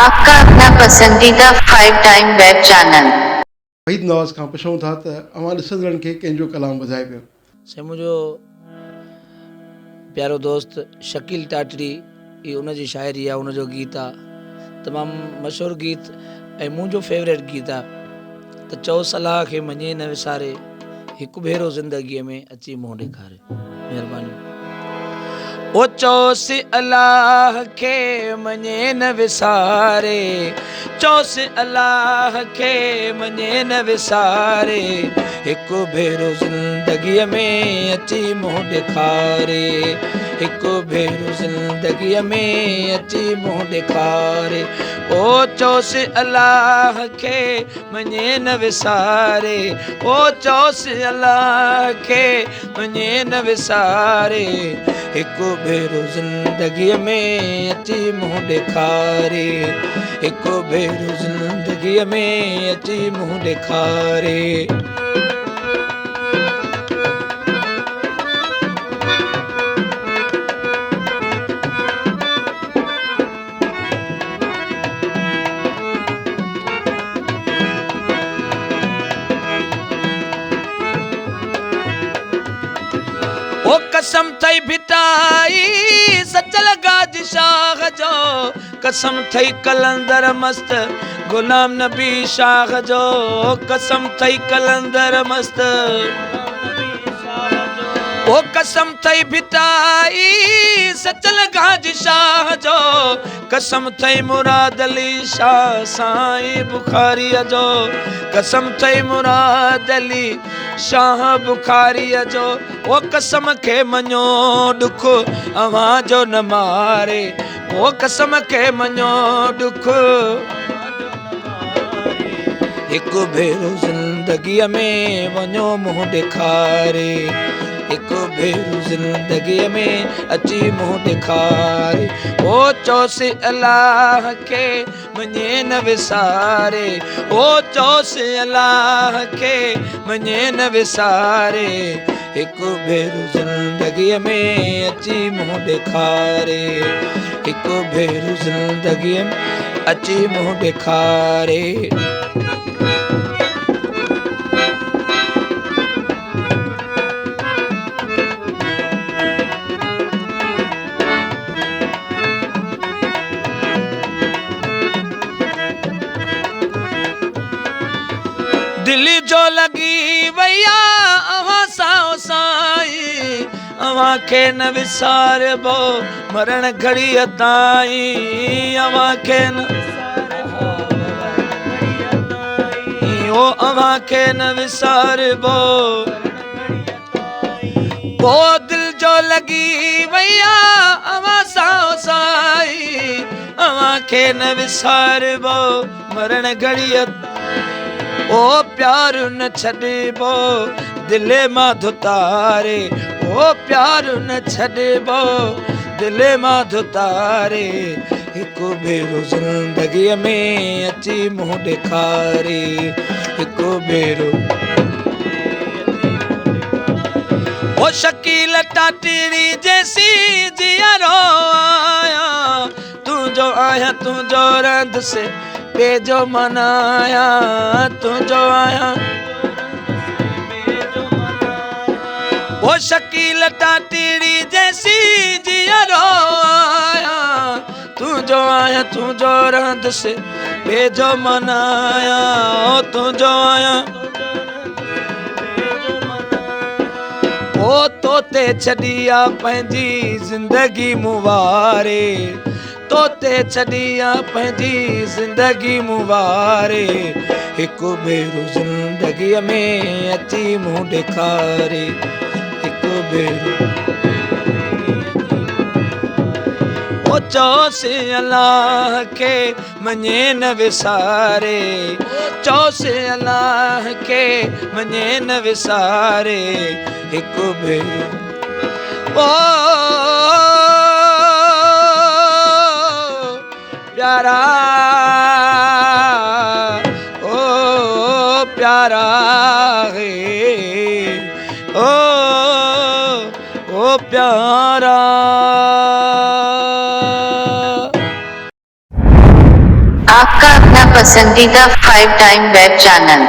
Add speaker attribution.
Speaker 1: आपका अपना पसंदीदा 5 टाइम वेब चैनल।
Speaker 2: वहीद नवाज़ खां पुछूं था त अवां ॾिसंदड़नि खे कंहिंजो कलाम ॿुधाए पियो।
Speaker 3: से मुझो प्यारो दोस्त शकील टाटड़ी ये उनजी शायरी आहे, उनजो गीत आहे, तमामु मशहूरु गीत ऐं मुंहिंजो फेवरेट गीत आहे। त चओ सलाह खे मञे न विसारे, हिकु भेरो ज़िंदगीअ में अची मुंहुं ॾेखारे। महिरबानी। ओ चौसि अलाह खे मञे न विसारे, चौसि अलाह खे मञे न विसारे, हिकु भेरो ज़िंदगीअ में अची मुंहुं ॾेखारे, हिकु भेरो ज़िंदगीअ में अची मुंहुं ॾेखारे। ओ चौसि अलाह खे मञे न विसारे, ओ चौसि अलाह खे मञे न विसारे, हिकु भेरो ज़िंदगीअ में अची मुंहुं ॾेखारे, हिकु भेरो ज़िंदगीअ में अची मुंहुं ॾेखारे। ओ कसम थई भिटाई सच लगा शाह जो, कसम थई कलंदर मस्त गुलाम नबी शाह जो, कसम थई कलंदर मस्त, ओ कसम थई भिटाई सच लगा शाह जो, कसम थई मुराद अली शाह साईं बुखारीअ जो, कसम थई मुराद अली शाह बुखारीअ जो। ओ कसम खे मञो दुख अव्हां जो न मारे, ओ कसम खे मञो दुख, हिकु भेरो ज़िंदगीअ में वञो मुंहुं ॾेखारे, हिकु भेरो ज़िंदगीअ में अची मुंहुं ॾेखारे। ओ चौसि अलाह खे मञे न विसारे, ओ चौसि अलाह खे मञे न विसारे, हिकु भेरो ज़िंदगीअ में अची मुंहुं ॾेखारे, हिकु भेरो ज़िंदगीअ में अची मुंहुं ॾेखारे। दिल्ली जो लगी वैया अव्हां सां साईं, अव्हां खे न विसारबो मरण घड़ीअ ताईं, अव्हां खे न ओ अव्हां खे न विसारबो, ओ दिल जो लगी वैया अव्हां सां साईं, अव्हां खे न विसारबो मरण घड़ीअ, ओ प्यार न छॾिबो दिले मां धुतारे, ओ प्यार न छॾिबो दिले मां धुतारे, हिकु भेरो ज़िंदगीअ में अची मुंहुं ॾेखारे, हिकु भेरो। ओ शकील टाटड़ी जैसी जियारो आया, तुंहिंजो आहियां तुंहिंजो रंध से बेजो मनाया, तुंहिंजो आहियां ओ शकील टाटड़ी जैसी जियारो आया, तुंहिंजो आहियां तुंहिंजो रंध से बेजो मनाया, तुंहिंजो आहियां ओ तोते छॾी आ पंहिंजी ज़िंदगी मुवारे, तोते छॾी आ पंहिंजी ज़िंदगी मुवारे, हिकु भेरो ज़िंदगीअ में अची मुंहुं ॾेखारे, हिकु भेरो। ओ चौसि अलाह खे मञे न विसारे, चौसि अलाह खे मञे न विसारे, हिकु भेरो। ओ प्यारा, ओ प्यारा है, ओ प्यारा।
Speaker 1: आपका अपना पसंदीदा 5 टाइम वेब चैनल